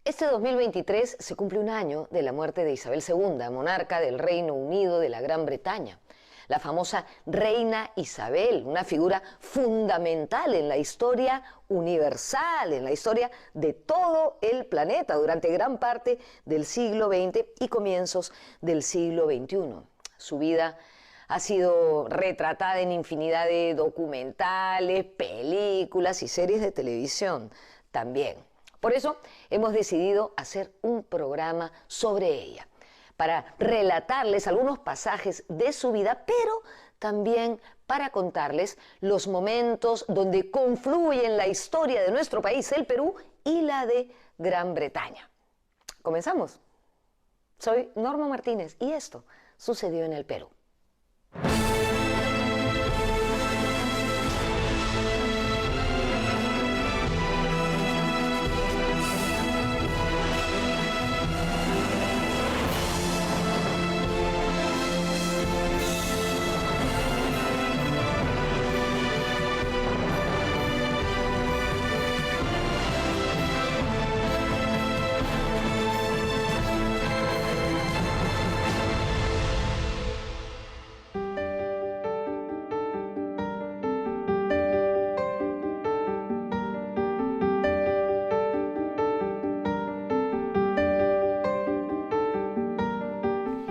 Este 2023 se cumple un año de la muerte de Isabel II, monarca del Reino Unido de la Gran Bretaña. La famosa Reina Isabel, una figura fundamental en la historia universal, en la historia de todo el planeta durante gran parte del siglo XX y comienzos del siglo XXI. Su vida ha sido retratada en infinidad de documentales, películas y series de televisión también. Por eso hemos decidido hacer un programa sobre ella, para relatarles algunos pasajes de su vida, pero también para contarles los momentos donde confluyen la historia de nuestro país, el Perú, y la de Gran Bretaña. ¿Comenzamos? Soy Norma Martínez y esto sucedió en el Perú.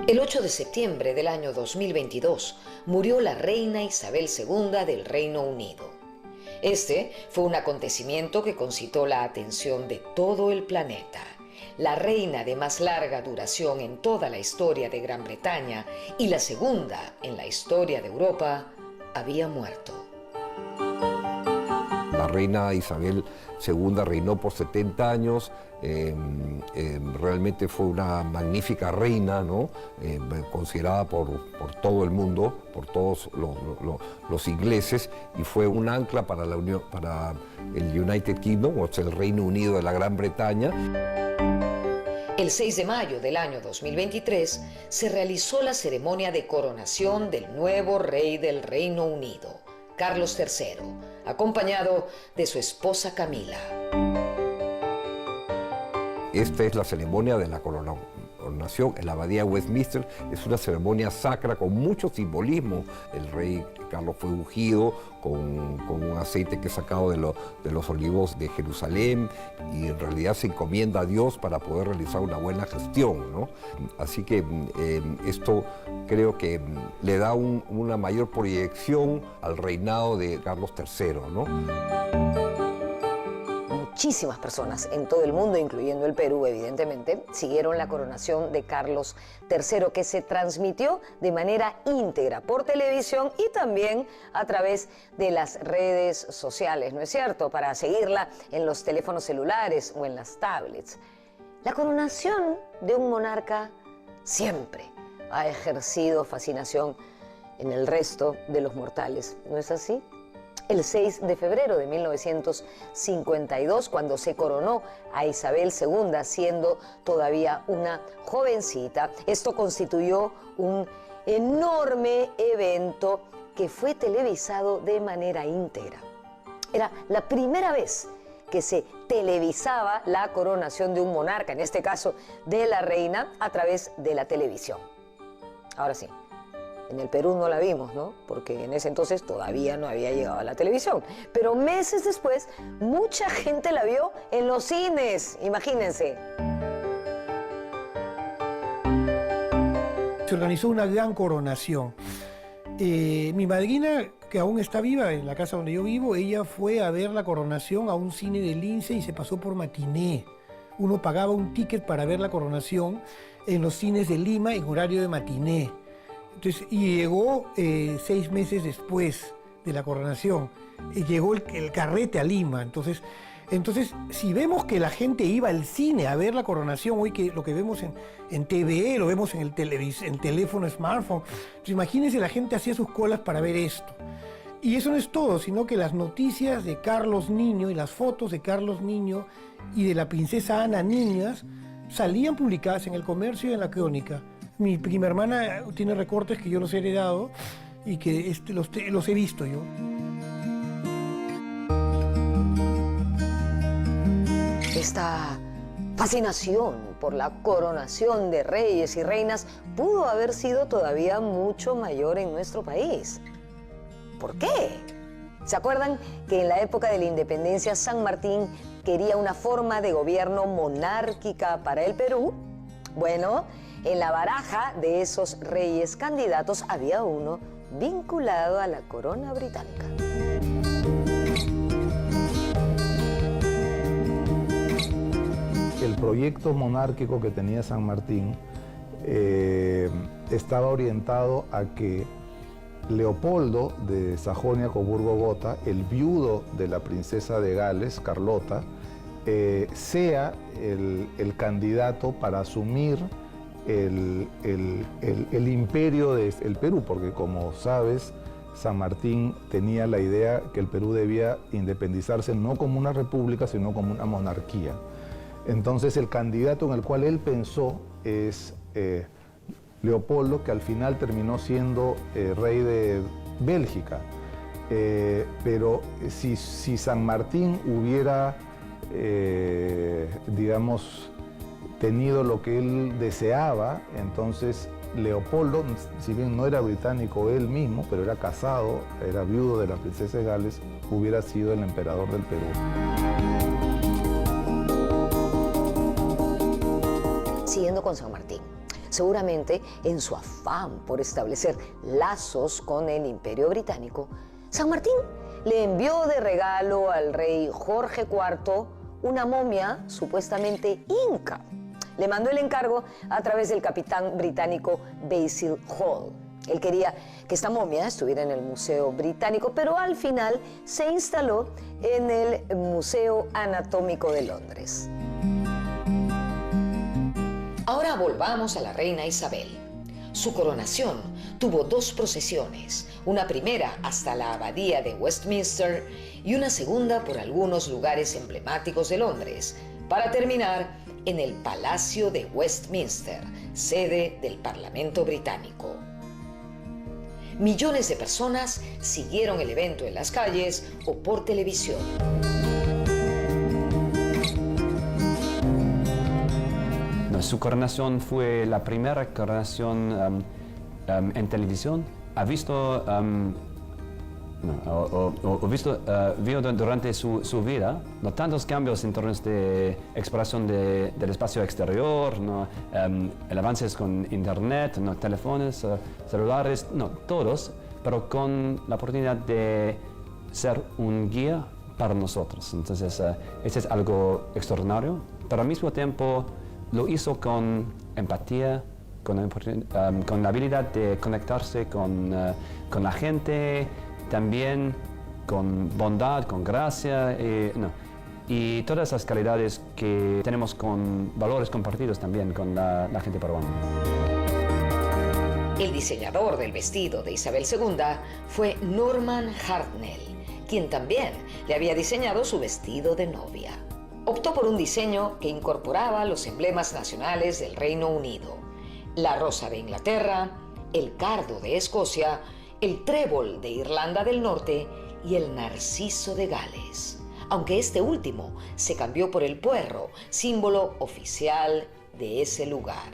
El 8 de septiembre del año 2022 murió la reina Isabel II del Reino Unido. Este fue un acontecimiento que concitó la atención de todo el planeta. La reina de más larga duración en toda la historia de Gran Bretaña y la segunda en la historia de Europa había muerto. La reina Isabel II reinó por 70 años, realmente fue una magnífica reina, ¿no? Considerada por todo el mundo, por todos los ingleses, y fue un ancla para el United Kingdom, o sea, el Reino Unido de la Gran Bretaña. El 6 de mayo del año 2023 se realizó la ceremonia de coronación del nuevo rey del Reino Unido, Carlos III, acompañado de su esposa Camila. Esta es la ceremonia de la coronación en la abadía de Westminster. Es una ceremonia sacra con mucho simbolismo. El rey Carlos fue ungido con un aceite que es sacado de los olivos de Jerusalén, y en realidad se encomienda a Dios para poder realizar una buena gestión, ¿no? Así que esto creo que le da una mayor proyección al reinado de Carlos III, ¿no? Muchísimas personas en todo el mundo, incluyendo el Perú, evidentemente, siguieron la coronación de Carlos III, que se transmitió de manera íntegra por televisión y también a través de las redes sociales, ¿no es cierto?, para seguirla en los teléfonos celulares o en las tablets. La coronación de un monarca siempre ha ejercido fascinación en el resto de los mortales, ¿no es así? El 6 de febrero de 1952, cuando se coronó a Isabel II, siendo todavía una jovencita, esto constituyó un enorme evento que fue televisado de manera íntegra. Era la primera vez que se televisaba la coronación de un monarca, en este caso de la reina, a través de la televisión. Ahora sí. En el Perú no la vimos, ¿no? Porque en ese entonces todavía no había llegado a la televisión. Pero meses después, mucha gente la vio en los cines, imagínense. Se organizó una gran coronación. Mi madrina, que aún está viva en la casa donde yo vivo, ella fue a ver la coronación a un cine de Lince y se pasó por matiné. Uno pagaba un ticket para ver la coronación en los cines de Lima en horario de matiné. Entonces, y llegó 6 meses después de la coronación, llegó el carrete a Lima. Entonces, si vemos que la gente iba al cine a ver la coronación, hoy que lo que vemos en TV, lo vemos en el teléfono, smartphone, entonces, imagínense, la gente hacía sus colas para ver esto. Y eso no es todo, sino que las noticias de Carlos Niño y las fotos de Carlos Niño y de la princesa Ana Niñas salían publicadas en El Comercio y en La Crónica. Mi prima hermana tiene recortes que yo los he heredado y que los he visto yo. Esta fascinación por la coronación de reyes y reinas pudo haber sido todavía mucho mayor en nuestro país. ¿Por qué? ¿Se acuerdan que en la época de la independencia San Martín quería una forma de gobierno monárquica para el Perú? Bueno, en la baraja de esos reyes candidatos había uno vinculado a la corona británica. El proyecto monárquico que tenía San Martín estaba orientado a que Leopoldo de Sajonia-Coburgo-Gotha, el viudo de la princesa de Gales, Carlota, sea el candidato para asumir el imperio del Perú, porque como sabes, San Martín tenía la idea que el Perú debía independizarse no como una república, sino como una monarquía. Entonces el candidato en el cual él pensó es Leopoldo, que al final terminó siendo rey de Bélgica. Pero si San Martín hubiera, digamos, tenido lo que él deseaba, entonces Leopoldo, si bien no era británico él mismo, pero era casado, era viudo de la princesa de Gales, hubiera sido el emperador del Perú. Siguiendo con San Martín, seguramente en su afán por establecer lazos con el Imperio Británico, San Martín le envió de regalo al rey Jorge IV una momia supuestamente inca. Le mandó el encargo a través del capitán británico Basil Hall. Él quería que esta momia estuviera en el Museo Británico, pero al final se instaló en el Museo Anatómico de Londres. Ahora volvamos a la reina Isabel. Su coronación tuvo dos procesiones, una primera hasta la abadía de Westminster y una segunda por algunos lugares emblemáticos de Londres, para terminar en el Palacio de Westminster, sede del Parlamento británico. Millones de personas siguieron el evento en las calles o por televisión. Su coronación fue la primera coronación en televisión. Ha visto, vio durante su vida tantos cambios en términos de exploración del espacio exterior, el avance con internet, teléfonos, celulares, todos, pero con la oportunidad de ser un guía para nosotros. Entonces, eso es algo extraordinario, pero al mismo tiempo lo hizo con empatía, con la habilidad de conectarse con la gente, también con bondad, con gracia, y todas esas calidades que tenemos con valores compartidos también con la gente peruana. El diseñador del vestido de Isabel II fue Norman Hartnell, quien también le había diseñado su vestido de novia. Optó por un diseño que incorporaba los emblemas nacionales del Reino Unido: la rosa de Inglaterra, el cardo de Escocia, el trébol de Irlanda del Norte y el narciso de Gales, aunque este último se cambió por el puerro, símbolo oficial de ese lugar.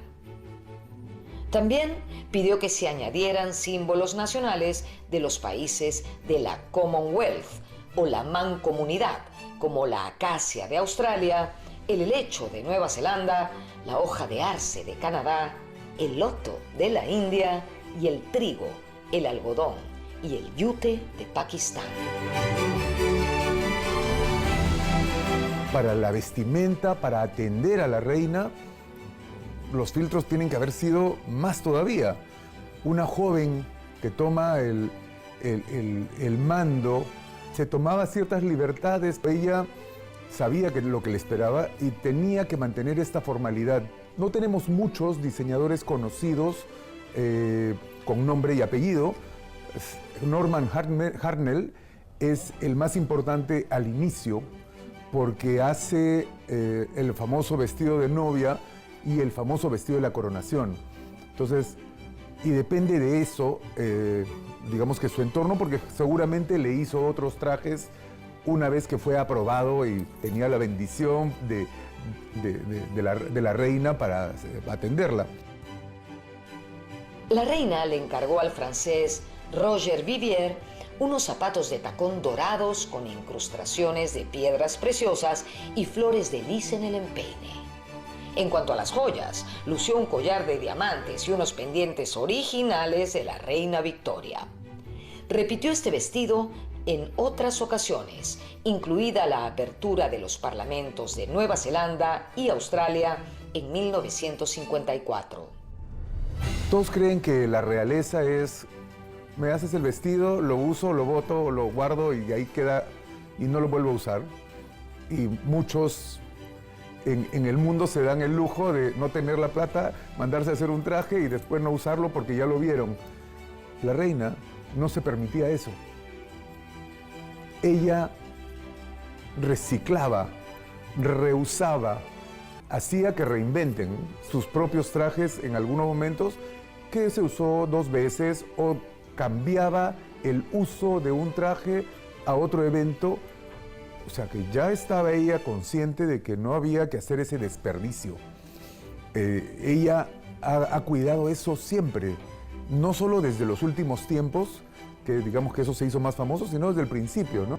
También pidió que se añadieran símbolos nacionales de los países de la Commonwealth o la Mancomunidad, como la acacia de Australia, el helecho de Nueva Zelanda, la hoja de arce de Canadá, el loto de la India y el trigo, el algodón y el yute de Pakistán. Para la vestimenta, para atender a la reina, los filtros tienen que haber sido más todavía. Una joven que toma el mando se tomaba ciertas libertades. Ella sabía lo que le esperaba y tenía que mantener esta formalidad. No tenemos muchos diseñadores conocidos con nombre y apellido. Norman Hartnell es el más importante al inicio porque hace el famoso vestido de novia y el famoso vestido de la coronación. Entonces, y depende de eso, digamos que su entorno, porque seguramente le hizo otros trajes una vez que fue aprobado y tenía la bendición de la reina para atenderla. La reina le encargó al francés Roger Vivier unos zapatos de tacón dorados con incrustaciones de piedras preciosas y flores de lis en el empeine. En cuanto a las joyas, lució un collar de diamantes y unos pendientes originales de la reina Victoria. Repitió este vestido en otras ocasiones, incluida la apertura de los parlamentos de Nueva Zelanda y Australia en 1954. Todos creen que la realeza es, me haces el vestido, lo uso, lo boto, lo guardo y ahí queda y no lo vuelvo a usar. Y muchos en el mundo se dan el lujo de no tener la plata, mandarse a hacer un traje y después no usarlo porque ya lo vieron. La reina no se permitía eso. Ella reciclaba, reusaba, hacía que reinventen sus propios trajes en algunos momentos que se usó 2 veces o cambiaba el uso de un traje a otro evento. O sea que ya estaba ella consciente de que no había que hacer ese desperdicio. Ella ha cuidado eso siempre, no solo desde los últimos tiempos, que digamos que eso se hizo más famoso, sino desde el principio, ¿no?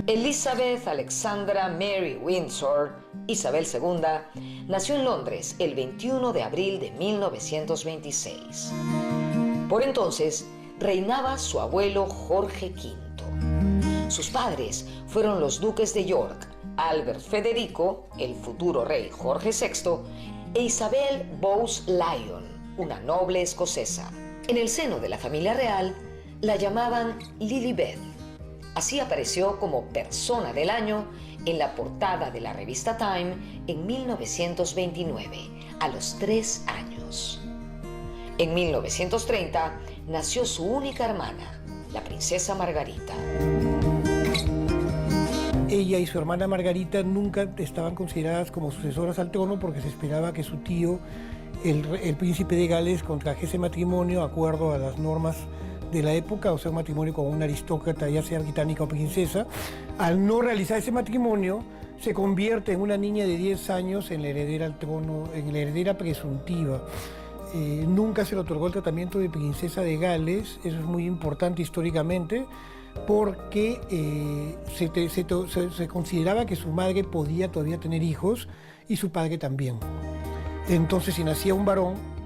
Elizabeth Alexandra Mary Windsor, Isabel II, nació en Londres el 21 de abril de 1926. Por entonces, reinaba su abuelo Jorge V. Sus padres fueron los duques de York, Albert Federico, el futuro rey Jorge VI, e Isabel Bowes-Lyon, una noble escocesa. En el seno de la familia real, la llamaban Lilibet. Así apareció como persona del año en la portada de la revista Time en 1929, a los 3 años. En 1930 nació su única hermana, la princesa Margarita. Ella y su hermana Margarita nunca estaban consideradas como sucesoras al trono porque se esperaba que su tío, el príncipe de Gales, contrajese matrimonio de acuerdo a las normas de la época, o sea, un matrimonio con una aristócrata, ya sea británica o princesa. Al no realizar ese matrimonio, se convierte en una niña de 10 años en la heredera al trono, en la heredera presuntiva. Nunca se le otorgó el tratamiento de princesa de Gales, eso es muy importante históricamente, porque se consideraba que su madre podía todavía tener hijos y su padre también. Entonces, si nacía un varón,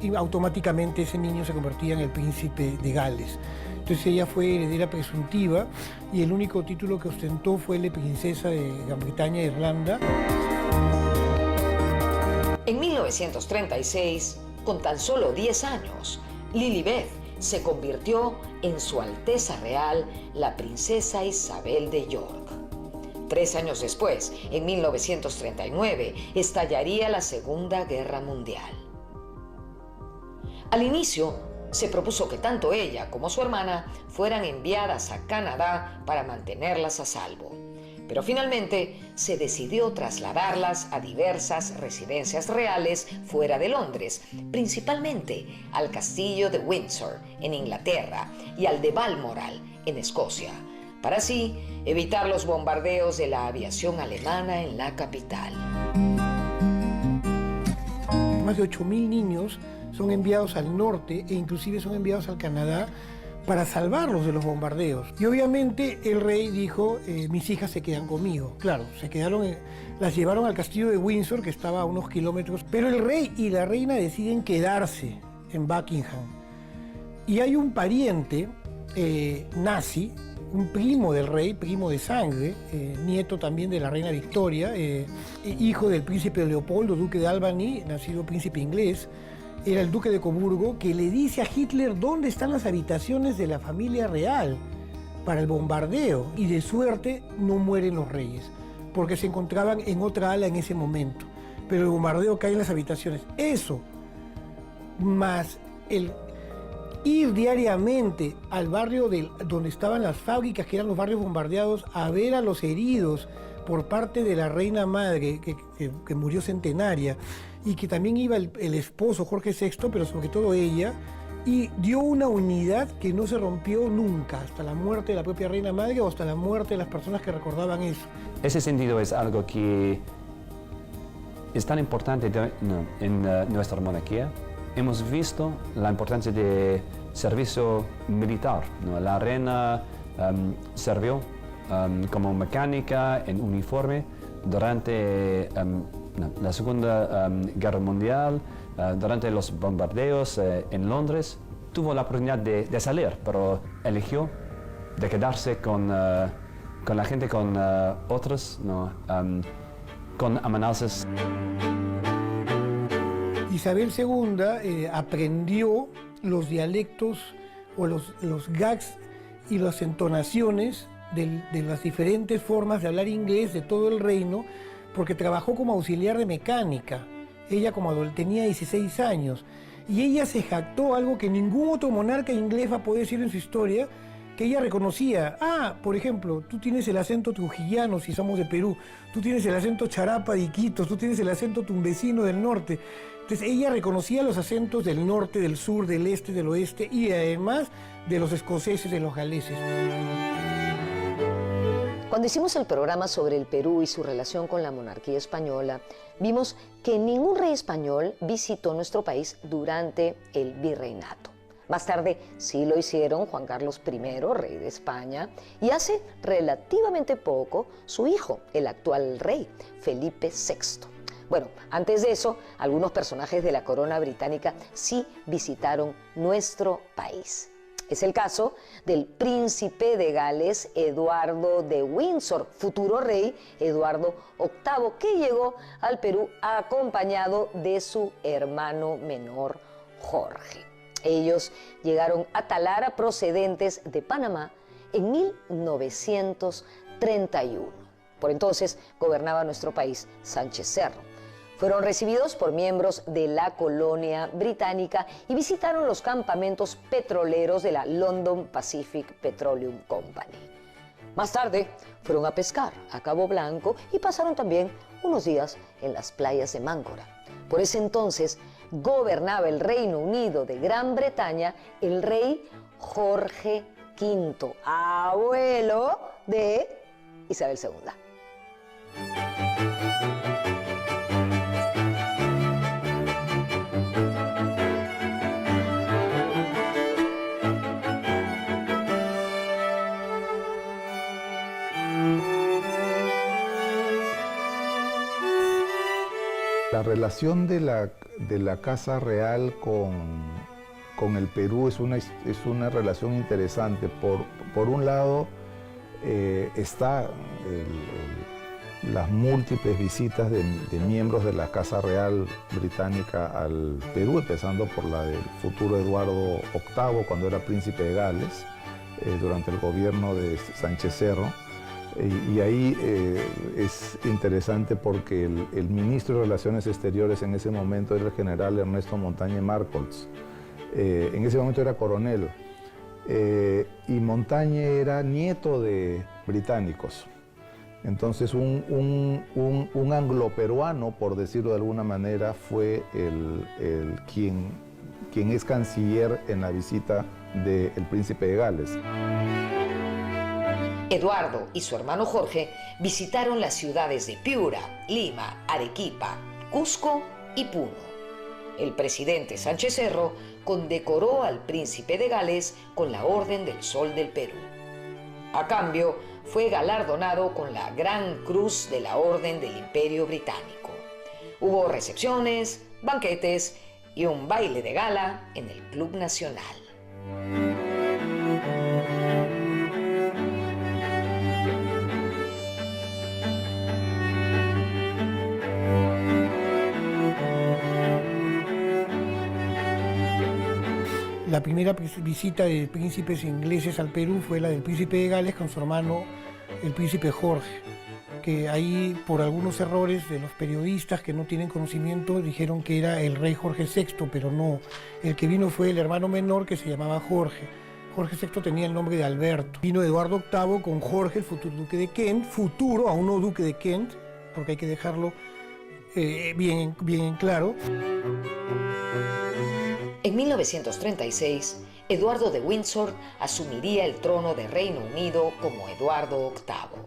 y automáticamente ese niño se convertía en el príncipe de Gales. Entonces ella fue heredera presuntiva y el único título que ostentó fue el de princesa de Gran Bretaña e Irlanda. En 1936, con tan solo 10 años, Lilibet se convirtió en Su Alteza Real, la princesa Isabel de York. 3 años después, en 1939, estallaría la Segunda Guerra Mundial. Al inicio, se propuso que tanto ella como su hermana fueran enviadas a Canadá para mantenerlas a salvo. Pero finalmente se decidió trasladarlas a diversas residencias reales fuera de Londres, principalmente al castillo de Windsor, en Inglaterra, y al de Balmoral, en Escocia, para así evitar los bombardeos de la aviación alemana en la capital. Más de 8.000 niños son enviados al norte e inclusive son enviados al Canadá para salvarlos de los bombardeos. Y obviamente el rey dijo, mis hijas se quedan conmigo. Claro, las llevaron al castillo de Windsor, que estaba a unos kilómetros, pero el rey y la reina deciden quedarse en Buckingham. Y hay un pariente nazi, un primo del rey, primo de sangre, nieto también de la reina Victoria, hijo del príncipe Leopoldo, duque de Albany, nacido príncipe inglés, era el duque de Coburgo, que le dice a Hitler dónde están las habitaciones de la familia real para el bombardeo. Y de suerte no mueren los reyes, porque se encontraban en otra ala en ese momento. Pero el bombardeo cae en las habitaciones. Eso, más el ir diariamente al barrio donde estaban las fábricas, que eran los barrios bombardeados, a ver a los heridos, por parte de la reina madre, que murió centenaria, y que también iba el esposo Jorge VI, pero sobre todo ella, y dio una unidad que no se rompió nunca, hasta la muerte de la propia reina madre o hasta la muerte de las personas que recordaban eso. Ese sentido es algo que es tan importante en nuestra monarquía. Hemos visto la importancia de servicio militar, ¿no? La reina sirvió como mecánica en uniforme durante la Segunda Guerra Mundial, durante los bombardeos en Londres. Tuvo la oportunidad de salir, pero eligió de quedarse con la gente, con otros, ¿no? Con amenazas. Isabel II aprendió los dialectos o los gags y las entonaciones de las diferentes formas de hablar inglés de todo el reino, porque trabajó como auxiliar de mecánica. Ella tenía 16 años y ella se jactó, algo que ningún otro monarca inglés va a poder decir en su historia, que ella reconocía. Por ejemplo, tú tienes el acento trujillano si somos de Perú, tú tienes el acento charapa de Iquitos, tú tienes el acento tumbesino del norte. Entonces ella reconocía los acentos del norte, del sur, del este, del oeste y además de los escoceses, de los galeses. Cuando hicimos el programa sobre el Perú y su relación con la monarquía española, vimos que ningún rey español visitó nuestro país durante el virreinato. Más tarde sí lo hicieron Juan Carlos I, rey de España, y hace relativamente poco su hijo, el actual rey, Felipe VI. Bueno, antes de eso, algunos personajes de la corona británica sí visitaron nuestro país. Es el caso del príncipe de Gales, Eduardo de Windsor, futuro rey Eduardo VIII, que llegó al Perú acompañado de su hermano menor, Jorge. Ellos llegaron a Talara procedentes de Panamá en 1931. Por entonces gobernaba nuestro país Sánchez Cerro. Fueron recibidos por miembros de la colonia británica y visitaron los campamentos petroleros de la London Pacific Petroleum Company. Más tarde fueron a pescar a Cabo Blanco y pasaron también unos días en las playas de Máncora. Por ese entonces gobernaba el Reino Unido de Gran Bretaña el rey Jorge V, abuelo de Isabel II. La relación de la Casa Real con el Perú es una relación interesante. Por un lado, está las múltiples visitas de miembros de la Casa Real británica al Perú, empezando por la del futuro Eduardo VIII, cuando era príncipe de Gales, durante el gobierno de Sánchez Cerro. Y ahí es interesante porque el ministro de Relaciones Exteriores en ese momento era el general Ernesto Montañe Marcolls. En ese momento era coronel. Y Montañe era nieto de británicos. Entonces un anglo-peruano, por decirlo de alguna manera, fue quien es canciller en la visita del príncipe de Gales. Eduardo y su hermano Jorge visitaron las ciudades de Piura, Lima, Arequipa, Cusco y Puno. El presidente Sánchez Cerro condecoró al príncipe de Gales con la Orden del Sol del Perú. A cambio, fue galardonado con la Gran Cruz de la Orden del Imperio Británico. Hubo recepciones, banquetes y un baile de gala en el Club Nacional. La primera visita de príncipes ingleses al Perú fue la del príncipe de Gales con su hermano, el príncipe Jorge, que ahí por algunos errores de los periodistas que no tienen conocimiento dijeron que era el rey Jorge VI, pero no. El que vino fue el hermano menor que se llamaba Jorge Jorge VI tenía el nombre de Alberto. Vino Eduardo VIII con Jorge, el futuro duque de Kent, futuro, aún no duque de Kent, porque hay que dejarlo bien en claro. En 1936, Eduardo de Windsor asumiría el trono de Reino Unido como Eduardo VIII.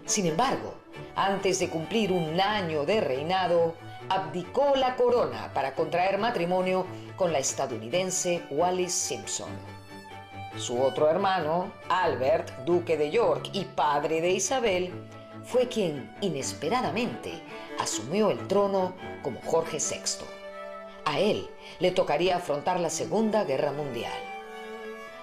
Sin embargo, antes de cumplir un año de reinado, abdicó la corona para contraer matrimonio con la estadounidense Wallis Simpson. Su otro hermano, Albert, duque de York y padre de Isabel, fue quien inesperadamente asumió el trono como Jorge VI. A él le tocaría afrontar la Segunda Guerra Mundial.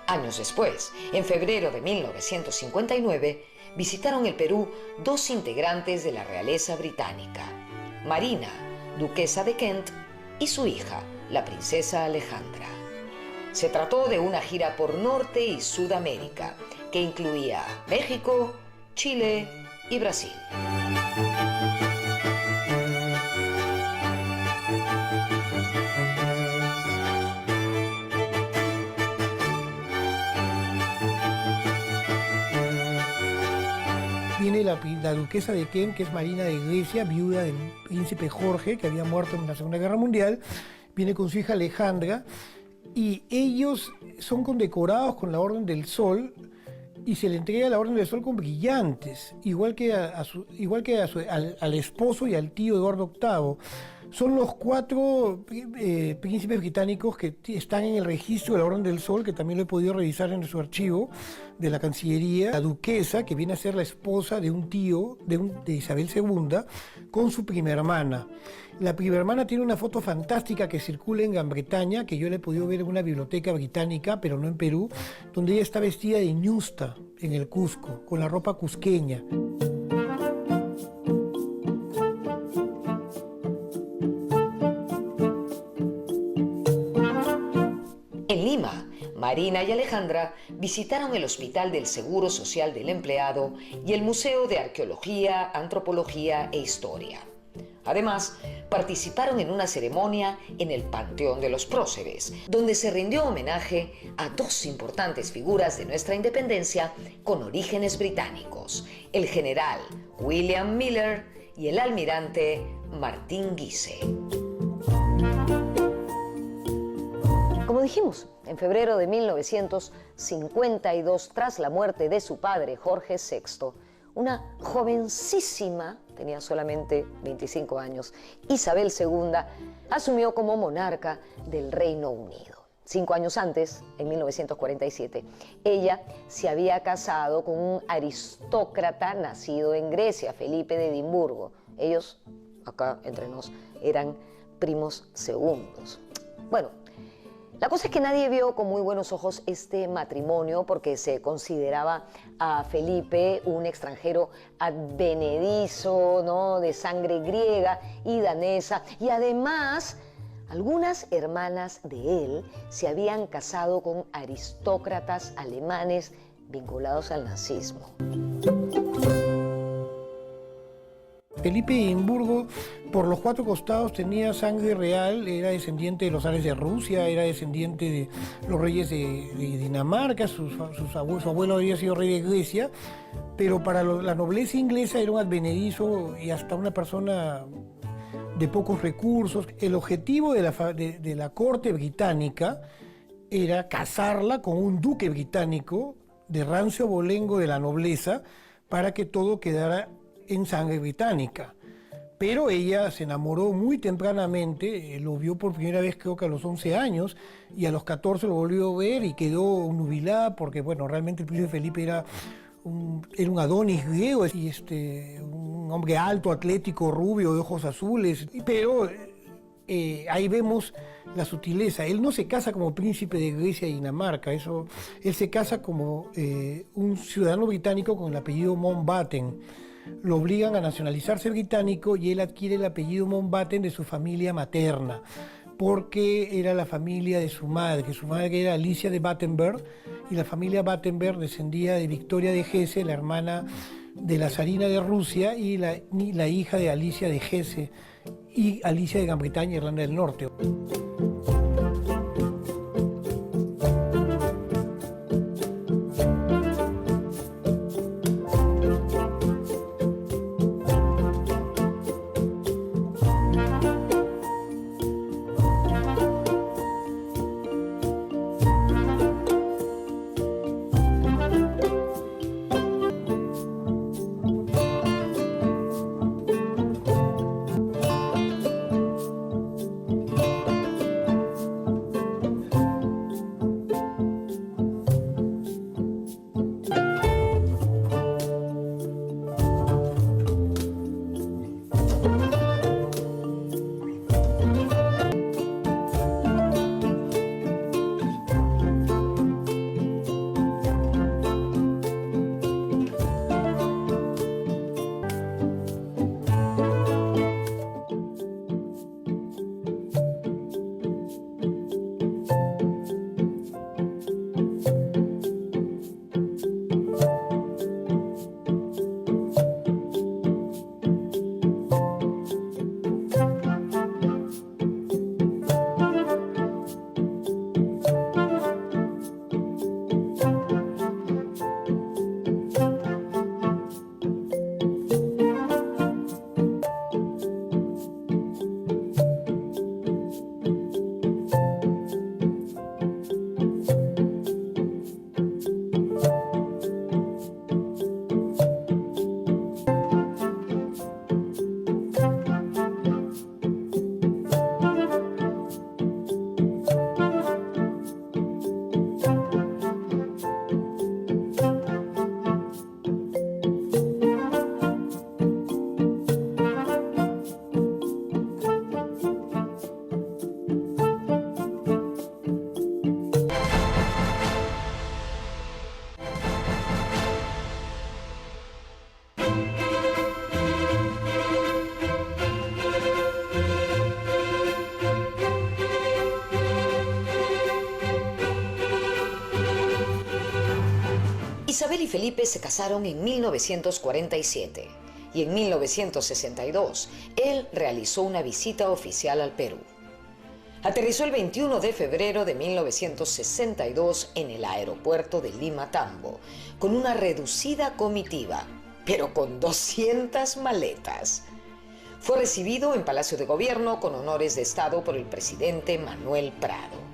Años después, en febrero de 1959, visitaron el Perú dos integrantes de la realeza británica, Marina, duquesa de Kent, y su hija, la princesa Alejandra. Se trató de una gira por Norte y Sudamérica, que incluía México, Chile y Brasil. Viene la duquesa de Kent, que es Marina de Grecia, viuda del príncipe Jorge, que había muerto en la Segunda Guerra Mundial. Viene con su hija Alejandra, y ellos son condecorados con la Orden del Sol, y se le entrega la Orden del Sol con brillantes, igual que al esposo y al tío Eduardo VIII. Son los 4 príncipes británicos que están en el registro de la Orden del Sol, que también lo he podido revisar en su archivo de la Cancillería. La duquesa, que viene a ser la esposa de un tío de Isabel II, con su prima hermana. La prima hermana tiene una foto fantástica que circula en Gran Bretaña, que yo la he podido ver en una biblioteca británica, pero no en Perú, donde ella está vestida de ñusta en el Cusco, con la ropa cusqueña. En Lima, Marina y Alejandra visitaron el Hospital del Seguro Social del Empleado y el Museo de Arqueología, Antropología e Historia. Además, participaron en una ceremonia en el Panteón de los Próceres, donde se rindió homenaje a 2 importantes figuras de nuestra independencia con orígenes británicos, el general William Miller y el almirante Martín Guise. Como dijimos, en febrero de 1952, tras la muerte de su padre Jorge VI, una jovencísima, tenía solamente 25 años, Isabel II, asumió como monarca del Reino Unido. 5 años antes, en 1947, ella se había casado con un aristócrata nacido en Grecia, Felipe de Edimburgo. Ellos, acá entre nos, eran primos segundos. Bueno, la cosa es que nadie vio con muy buenos ojos este matrimonio porque se consideraba a Felipe un extranjero advenedizo, ¿no?, de sangre griega y danesa, y además algunas hermanas de él se habían casado con aristócratas alemanes vinculados al nazismo. Felipe de Edimburgo, por los 4 costados, tenía sangre real, era descendiente de los zares de Rusia, era descendiente de los reyes de Dinamarca, su abuelo había sido rey de Grecia, pero para la nobleza inglesa era un advenedizo y hasta una persona de pocos recursos. El objetivo de la corte británica era casarla con un duque británico de rancio abolengo de la nobleza para que todo quedara en sangre británica. Pero ella se enamoró muy tempranamente, lo vio por primera vez creo que a los 11 años, y a los 14 lo volvió a ver y quedó nubilada porque, bueno, realmente el príncipe Felipe era un Adonis griego, y un hombre alto, atlético, rubio, de ojos azules, pero ahí vemos la sutileza. Él no se casa como príncipe de Grecia y Dinamarca, él se casa como un ciudadano británico con el apellido Mountbatten. Lo obligan a nacionalizarse británico y él adquiere el apellido Mountbatten de su familia materna, porque era la familia de su madre, que su madre era Alicia de Battenberg, y la familia Battenberg descendía de Victoria de Hesse, la hermana de la zarina de Rusia y la hija de Alicia de Hesse y Alicia de Gran Bretaña, Irlanda del Norte. Isabel y Felipe se casaron en 1947 y en 1962 él realizó una visita oficial al Perú. Aterrizó el 21 de febrero de 1962 en el aeropuerto de Lima Tambo con una reducida comitiva, pero con 200 maletas. Fue recibido en Palacio de Gobierno con honores de Estado por el presidente Manuel Prado.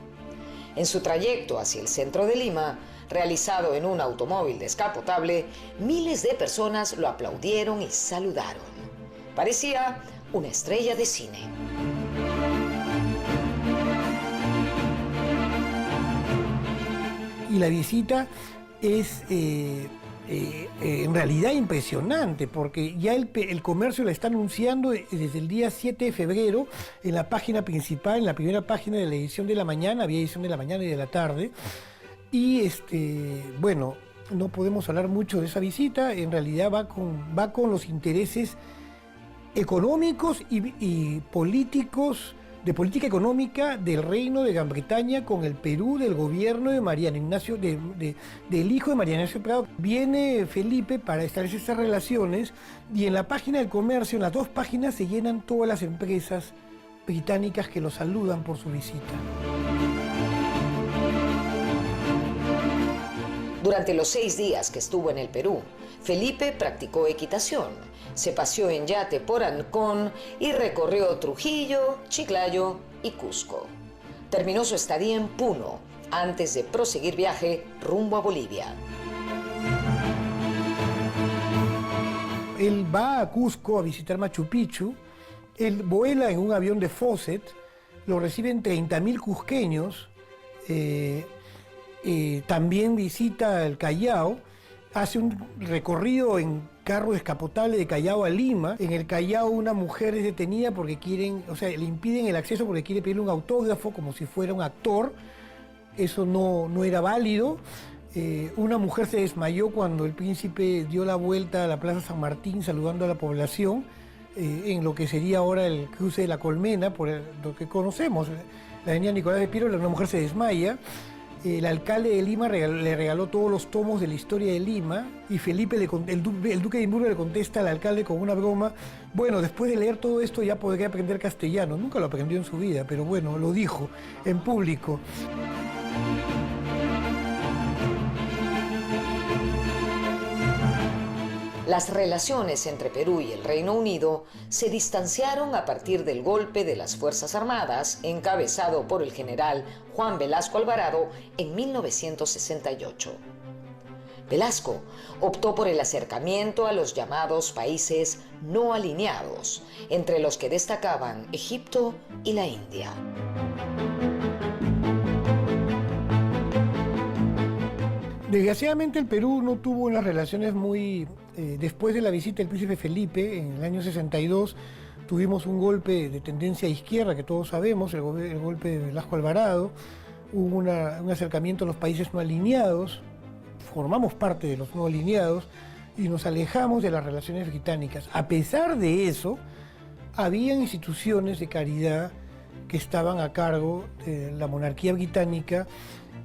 En su trayecto hacia el centro de Lima, realizado en un automóvil descapotable, miles de personas lo aplaudieron y saludaron. Parecía una estrella de cine. Y la visita es en realidad impresionante, porque ya el comercio la está anunciando desde el día 7 de febrero en la página principal, en la primera página de la edición de la mañana. Había edición de la mañana y de la tarde. Y bueno, no podemos hablar mucho de esa visita. En realidad va con los intereses económicos y políticos, de política económica del Reino de Gran Bretaña con el Perú, del gobierno de Mariano Ignacio, del hijo de Mariano Ignacio Prado. Viene Felipe para establecer esas relaciones, y en la página del comercio, en las dos páginas, se llenan todas las empresas británicas que lo saludan por su visita. Durante los 6 días que estuvo en el Perú, Felipe practicó equitación, se paseó en yate por Ancón y recorrió Trujillo, Chiclayo y Cusco. Terminó su estadía en Puno antes de proseguir viaje rumbo a Bolivia. Él va a Cusco a visitar Machu Picchu, él vuela en un avión de Fawcett, lo reciben 30.000 cusqueños, también visita el Callao, hace un recorrido en carro descapotable de Callao a Lima. En el Callao una mujer es detenida porque le impiden el acceso porque quiere pedirle un autógrafo como si fuera un actor. Eso no era válido. Una mujer se desmayó cuando el príncipe dio la vuelta a la Plaza San Martín saludando a la población, en lo que sería ahora el cruce de la Colmena, por lo que conocemos, la avenida Nicolás de Piero. Una mujer se desmaya. El alcalde de Lima le regaló todos los tomos de la historia de Lima, y Felipe, el duque de Edimburgo, le contesta al alcalde con una broma: bueno, después de leer todo esto ya podría aprender castellano. Nunca lo aprendió en su vida, pero bueno, lo dijo en público. Las relaciones entre Perú y el Reino Unido se distanciaron a partir del golpe de las Fuerzas Armadas, encabezado por el general Juan Velasco Alvarado en 1968. Velasco optó por el acercamiento a los llamados países no alineados, entre los que destacaban Egipto y la India. Desgraciadamente el Perú no tuvo unas relaciones muy... después de la visita del príncipe Felipe, en el año 62, tuvimos un golpe de tendencia izquierda, que todos sabemos, el golpe de Velasco Alvarado. Hubo un acercamiento a los países no alineados, formamos parte de los no alineados, y nos alejamos de las relaciones británicas. A pesar de eso, había instituciones de caridad que estaban a cargo de la monarquía británica,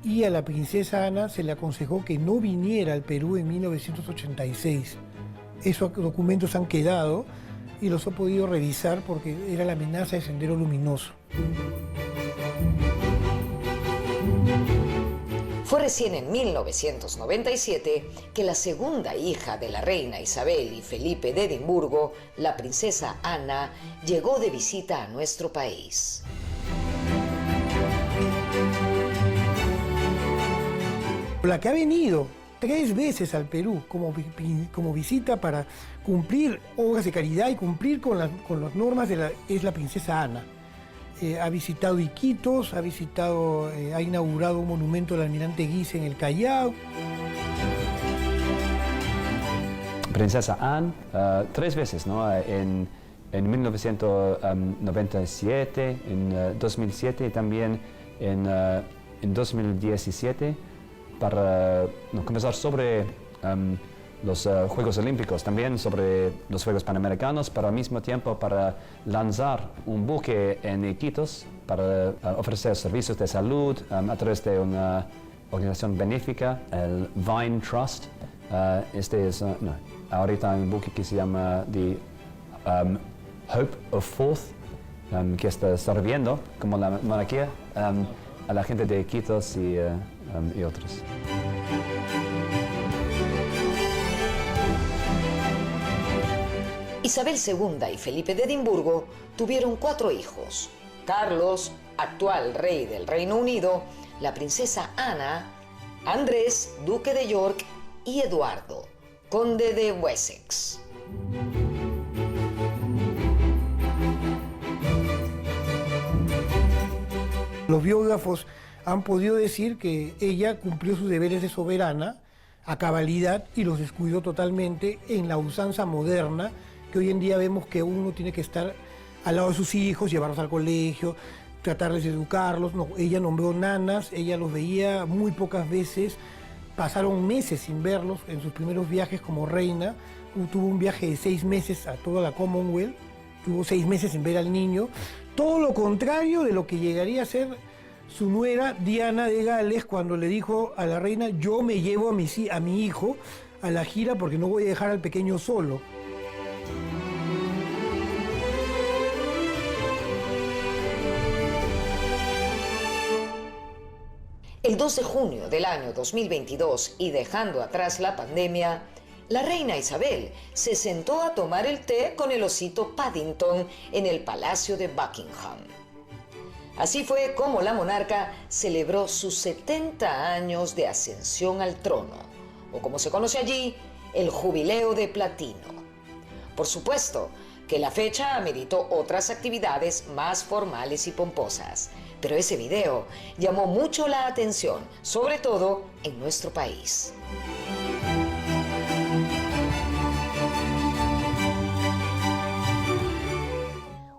y a la princesa Ana se le aconsejó que no viniera al Perú en 1986. Esos documentos han quedado y los he podido revisar porque era la amenaza de Sendero Luminoso. Fue recién en 1997 que la segunda hija de la reina Isabel y Felipe de Edimburgo, la princesa Ana, llegó de visita a nuestro país. La que ha venido 3 veces al Perú como visita para cumplir obras de caridad y cumplir con las normas es la princesa Ana. Ha visitado Iquitos, ha inaugurado un monumento del almirante Guise en el Callao. Princesa Anne, 3 veces, ¿no? En 1997, en 2007 y también en 2017. Para conversar sobre los Juegos Olímpicos, también sobre los Juegos Panamericanos, pero al mismo tiempo para lanzar un buque en Iquitos para ofrecer servicios de salud a través de una organización benéfica, el Vine Trust, Este es, ahorita hay un buque que se llama The Hope of Fourth, que está sirviendo como la monarquía a la gente de Iquitos y otros. Isabel II y Felipe de Edimburgo tuvieron 4 hijos: Carlos, actual rey del Reino Unido, la princesa Ana, Andrés, duque de York, y Eduardo, conde de Wessex. Los biógrafos han podido decir que ella cumplió sus deberes de soberana a cabalidad y los descuidó totalmente en la usanza moderna, que hoy en día vemos que uno tiene que estar al lado de sus hijos, llevarlos al colegio, tratarles de educarlos. No, ella nombró nanas, ella los veía muy pocas veces, pasaron meses sin verlos en sus primeros viajes como reina. Tuvo un viaje de 6 meses a toda la Commonwealth, tuvo 6 meses sin ver al niño, todo lo contrario de lo que llegaría a ser su nuera Diana de Gales cuando le dijo a la reina: yo me llevo a mi hijo a la gira porque no voy a dejar al pequeño solo. El 2 de junio del año 2022, y dejando atrás la pandemia, la reina Isabel se sentó a tomar el té con el osito Paddington en el Palacio de Buckingham. Así fue como la monarca celebró sus 70 años de ascensión al trono, o como se conoce allí, el Jubileo de Platino. Por supuesto que la fecha ameritó otras actividades más formales y pomposas, pero ese video llamó mucho la atención, sobre todo en nuestro país.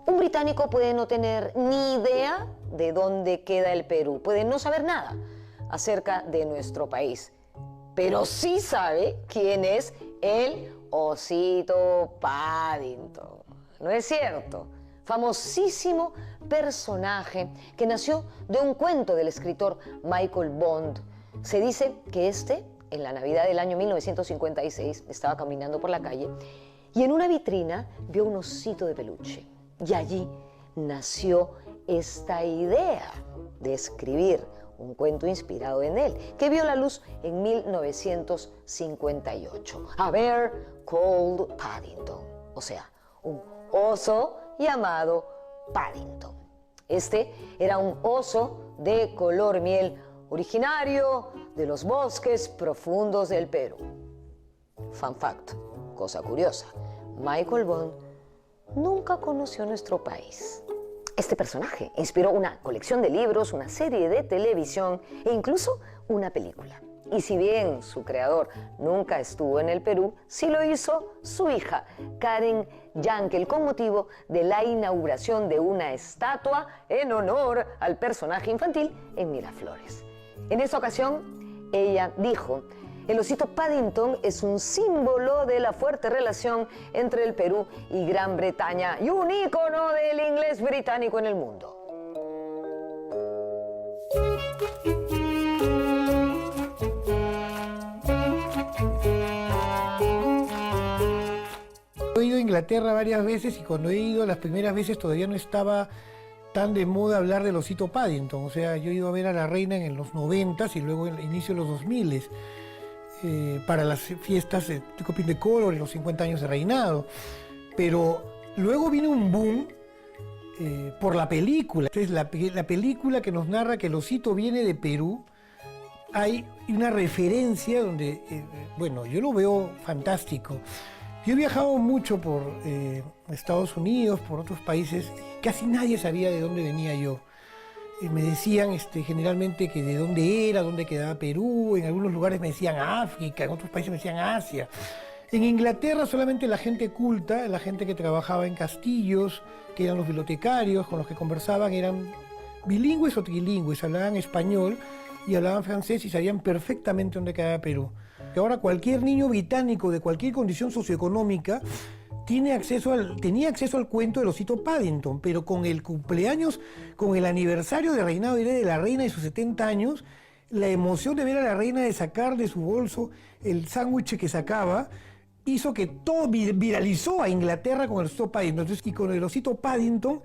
Un británico puede no tener ni idea de dónde queda el Perú, puede no saber nada acerca de nuestro país, pero sí sabe quién es el osito Paddington. ¿No es cierto? Famosísimo personaje que nació de un cuento del escritor Michael Bond. Se dice que en la Navidad del año 1956, estaba caminando por la calle y en una vitrina vio un osito de peluche. Y allí nació esta idea de escribir un cuento inspirado en él, que vio la luz en 1958. A Bear Called Paddington, o sea, un oso llamado Paddington. Este era un oso de color miel, originario de los bosques profundos del Perú. Fun fact, cosa curiosa, Michael Bond nunca conoció nuestro país. Este personaje inspiró una colección de libros, una serie de televisión e incluso una película. Y si bien su creador nunca estuvo en el Perú, sí lo hizo su hija, Karen Yankel, con motivo de la inauguración de una estatua en honor al personaje infantil en Miraflores. En esa ocasión, ella dijo: el osito Paddington es un símbolo de la fuerte relación entre el Perú y Gran Bretaña y un ícono del inglés británico en el mundo. He ido a Inglaterra varias veces y cuando he ido las primeras veces todavía no estaba tan de moda hablar del osito Paddington. O sea, yo he ido a ver a la reina en los 90s y luego en el inicio de los 2000s. Para las fiestas de Coping de Color en los 50 años de reinado. Pero luego viene un boom por la película. Entonces, la película que nos narra que el osito viene de Perú, hay una referencia donde, bueno, yo lo veo fantástico. Yo he viajado mucho por Estados Unidos, por otros países, casi nadie sabía de dónde venía yo. Me decían generalmente que de dónde era, dónde quedaba Perú, en algunos lugares me decían África, en otros países me decían Asia. En Inglaterra solamente la gente culta, la gente que trabajaba en castillos, que eran los bibliotecarios, con los que conversaban, eran bilingües o trilingües, hablaban español y hablaban francés y sabían perfectamente dónde quedaba Perú. Que ahora cualquier niño británico de cualquier condición socioeconómica tenía acceso al cuento del osito Paddington, pero con el cumpleaños, con el aniversario de reinado de la reina y sus 70 años, la emoción de ver a la reina de sacar de su bolso el sándwich que sacaba hizo que todo viralizó a Inglaterra con el osito Paddington. Entonces, y con el osito Paddington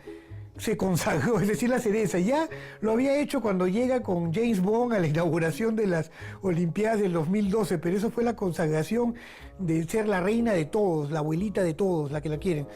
se consagró, es decir, la cereza. Ya lo había hecho cuando llega con James Bond a la inauguración de las Olimpiadas del 2012, pero eso fue la consagración de ser la reina de todos, la abuelita de todos, la que la quieren.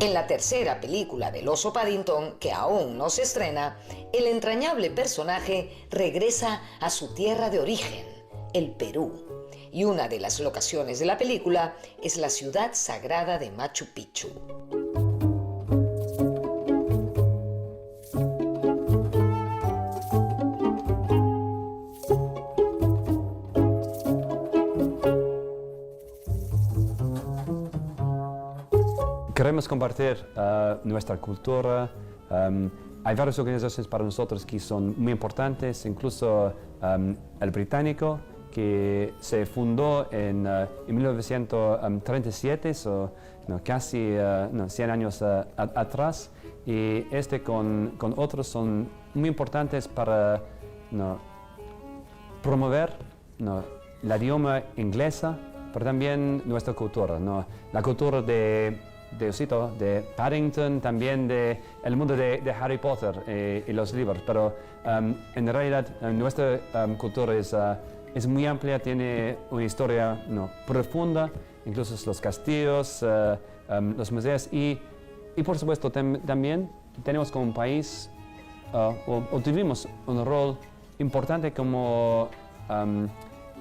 En la tercera película del oso Paddington, que aún no se estrena, el entrañable personaje regresa a su tierra de origen, el Perú. Y una de las locaciones de la película es la ciudad sagrada de Machu Picchu. Queremos compartir nuestra cultura. Hay varias organizaciones para nosotros que son muy importantes, incluso el británico, que se fundó en 1937, casi 100 años atrás, y con otros son muy importantes para promover el idioma inglesa, pero también nuestra cultura, la cultura de osito, de Paddington, también el mundo de Harry Potter y los libros, pero en realidad nuestra cultura es muy amplia, tiene una historia profunda, incluso los castillos, los museos y por supuesto también tenemos como un país o tuvimos un rol importante como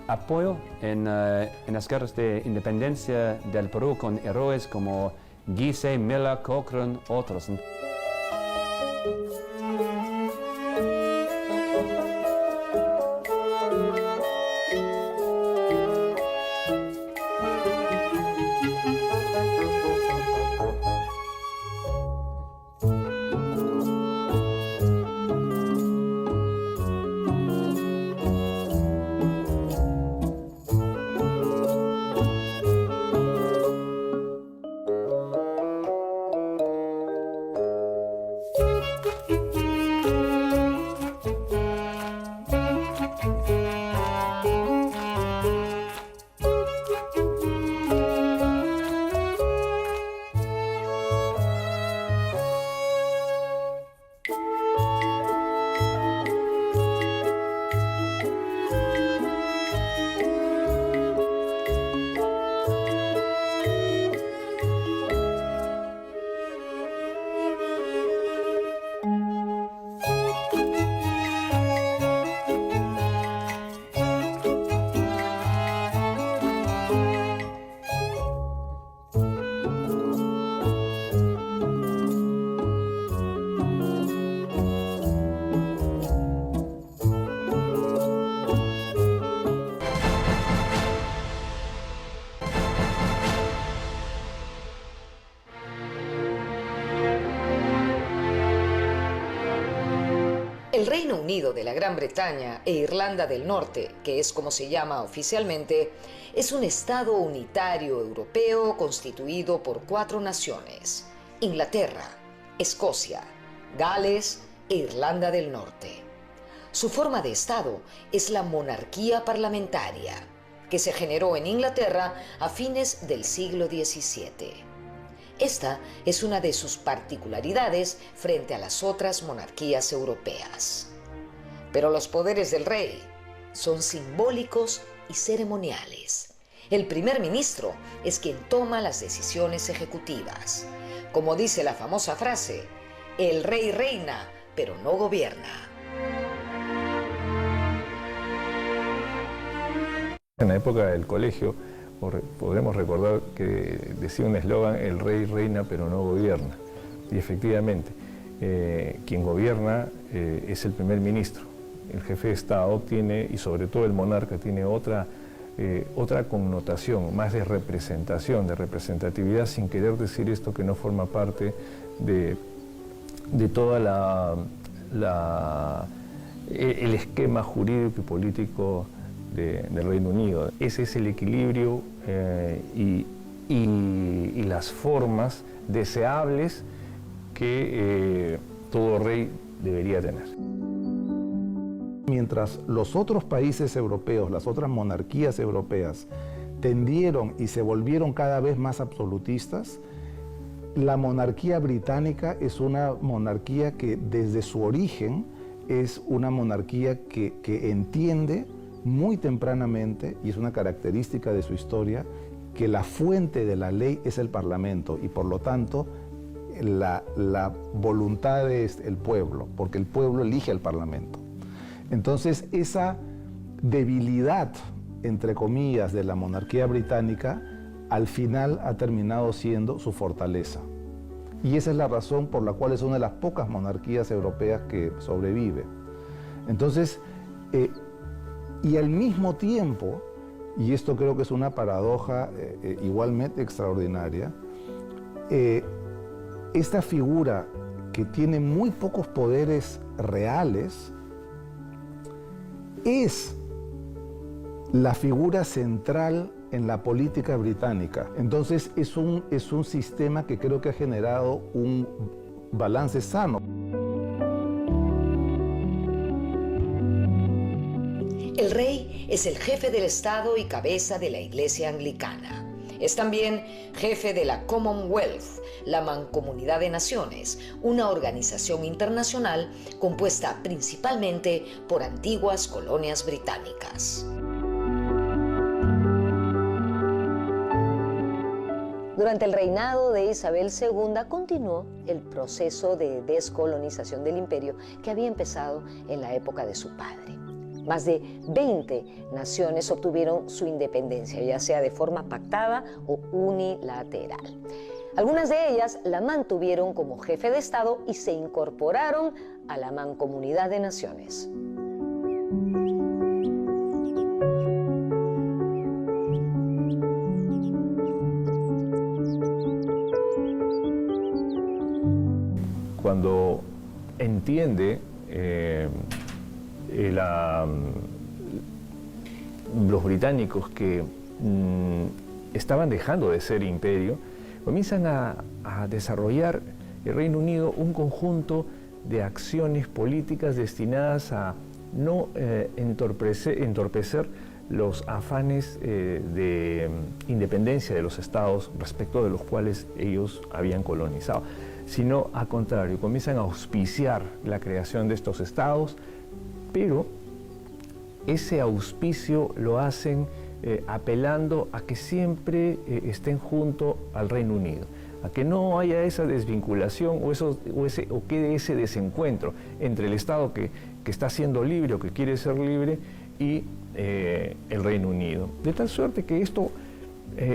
apoyo en las guerras de independencia del Perú con héroes como Gise, Miller, Cochrane, otros. El Reino Unido de la Gran Bretaña e Irlanda del Norte, que es como se llama oficialmente, es un Estado unitario europeo constituido por 4 naciones: Inglaterra, Escocia, Gales e Irlanda del Norte. Su forma de Estado es la monarquía parlamentaria, que se generó en Inglaterra a fines del siglo XVII. Esta es una de sus particularidades frente a las otras monarquías europeas. Pero los poderes del rey son simbólicos y ceremoniales. El primer ministro es quien toma las decisiones ejecutivas. Como dice la famosa frase, el rey reina, pero no gobierna. En la época del colegio, podremos recordar que decía un eslogan: el rey reina pero no gobierna. Y efectivamente, quien gobierna es el primer ministro. El jefe de Estado tiene, y sobre todo el monarca, tiene otra connotación, más de representación, de representatividad, sin querer decir esto que no forma parte de toda el esquema jurídico y político del Reino Unido. Ese es el equilibrio y las formas deseables que todo rey debería tener. Mientras los otros países europeos, las otras monarquías europeas, tendieron y se volvieron cada vez más absolutistas, la monarquía británica es una monarquía que desde su origen es una monarquía que entiende muy tempranamente, y es una característica de su historia, que la fuente de la ley es el Parlamento y por lo tanto la voluntad es el pueblo, porque el pueblo elige al Parlamento. Entonces esa debilidad, entre comillas, de la monarquía británica, al final ha terminado siendo su fortaleza. Y esa es la razón por la cual es una de las pocas monarquías europeas que sobrevive. Entonces, y al mismo tiempo, y esto creo que es una paradoja igualmente extraordinaria, esta figura que tiene muy pocos poderes reales es la figura central en la política británica. Entonces es un sistema que creo que ha generado un balance sano. El rey es el jefe del Estado y cabeza de la Iglesia Anglicana. Es también jefe de la Commonwealth, la Mancomunidad de Naciones, una organización internacional compuesta principalmente por antiguas colonias británicas. Durante el reinado de Isabel II continuó el proceso de descolonización del imperio que había empezado en la época de su padre. Más de 20 naciones obtuvieron su independencia, ya sea de forma pactada o unilateral. Algunas de ellas la mantuvieron como jefe de Estado y se incorporaron a la Mancomunidad de Naciones. Cuando entiende los británicos que estaban dejando de ser imperio, comienzan a desarrollar el Reino Unido un conjunto de acciones políticas destinadas a no entorpecer los afanes de independencia de los estados respecto de los cuales ellos habían colonizado, sino al contrario, comienzan a auspiciar la creación de estos estados, pero ese auspicio lo hacen apelando a que siempre estén junto al Reino Unido, a que no haya esa desvinculación o quede ese desencuentro entre el Estado que está siendo libre o que quiere ser libre y el Reino Unido. De tal suerte que esto,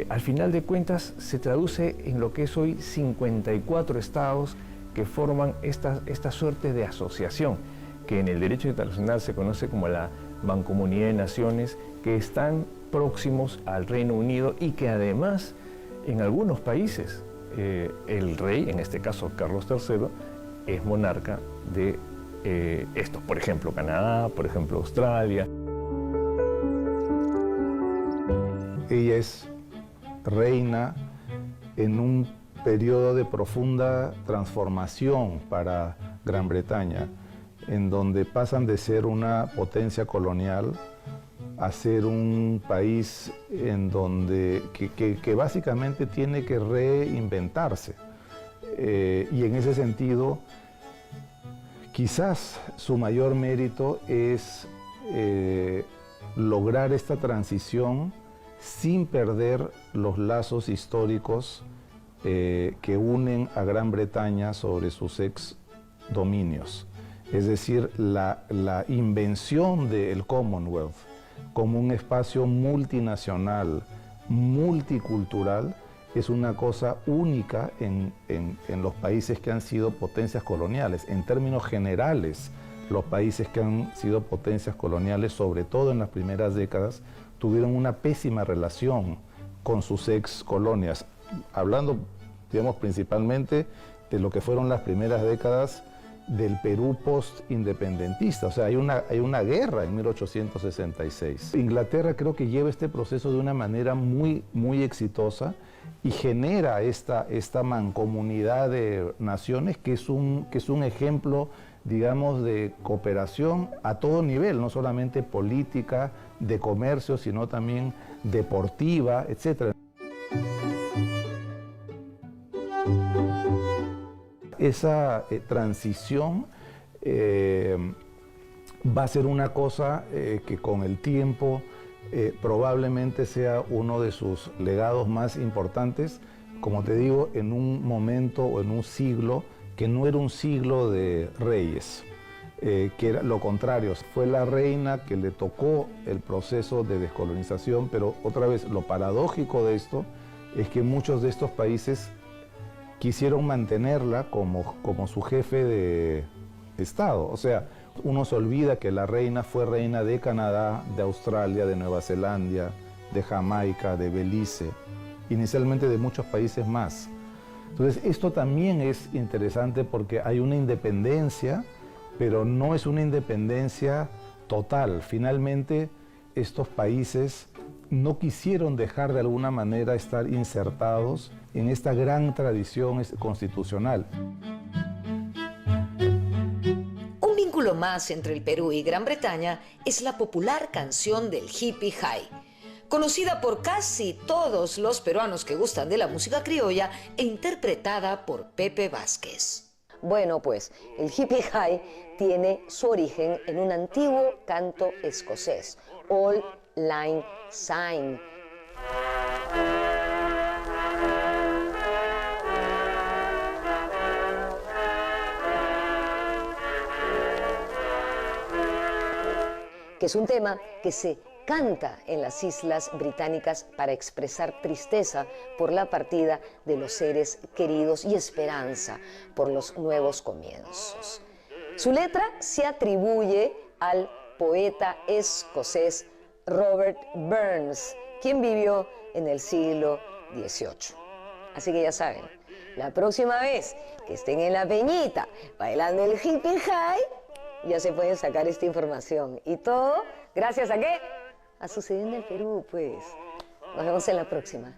al final de cuentas, se traduce en lo que es hoy 54 estados que forman esta suerte de asociación, que en el derecho internacional se conoce como la Mancomunidad de Naciones, que están próximos al Reino Unido y que además en algunos países el rey, en este caso Carlos III, es monarca de estos, por ejemplo Canadá, por ejemplo Australia. Ella es reina en un periodo de profunda transformación para Gran Bretaña, en donde pasan de ser una potencia colonial a ser un país en donde que básicamente tiene que reinventarse. Y en ese sentido, quizás su mayor mérito es lograr esta transición sin perder los lazos históricos que unen a Gran Bretaña sobre sus ex dominios. Es decir, la invención del Commonwealth como un espacio multinacional, multicultural, es una cosa única en los países que han sido potencias coloniales. En términos generales, los países que han sido potencias coloniales, sobre todo en las primeras décadas, tuvieron una pésima relación con sus ex colonias. Hablando, digamos, principalmente de lo que fueron las primeras décadas del Perú post-independentista. O sea, hay una guerra en 1866. Inglaterra creo que lleva este proceso de una manera muy, muy exitosa y genera esta mancomunidad de naciones que es un ejemplo, digamos, de cooperación a todo nivel, no solamente política, de comercio, sino también deportiva, etc. Esa transición va a ser una cosa que con el tiempo probablemente sea uno de sus legados más importantes, como te digo, en un momento o en un siglo que no era un siglo de reyes, que era lo contrario, fue la reina que le tocó el proceso de descolonización, pero otra vez lo paradójico de esto es que muchos de estos países quisieron mantenerla como su jefe de Estado. O sea, uno se olvida que la reina fue reina de Canadá, de Australia, de Nueva Zelanda, de Jamaica, de Belice, inicialmente de muchos países más. Entonces, esto también es interesante porque hay una independencia, pero no es una independencia total. Finalmente, estos países no quisieron dejar de alguna manera estar insertados en esta gran tradición constitucional. Un vínculo más entre el Perú y Gran Bretaña es la popular canción del Hippie High, conocida por casi todos los peruanos que gustan de la música criolla e interpretada por Pepe Vázquez. Bueno, pues el Hippie High tiene su origen en un antiguo canto escocés, Auld Lang Syne. Que es un tema que se canta en las Islas Británicas para expresar tristeza por la partida de los seres queridos y esperanza por los nuevos comienzos. Su letra se atribuye al poeta escocés Robert Burns, quien vivió en el siglo XVIII. Así que ya saben, la próxima vez que estén en la peñita bailando el Hippie High, ya se pueden sacar esta información. Y todo, ¿gracias a qué? A Sucedió en el Perú, pues. Nos vemos en la próxima.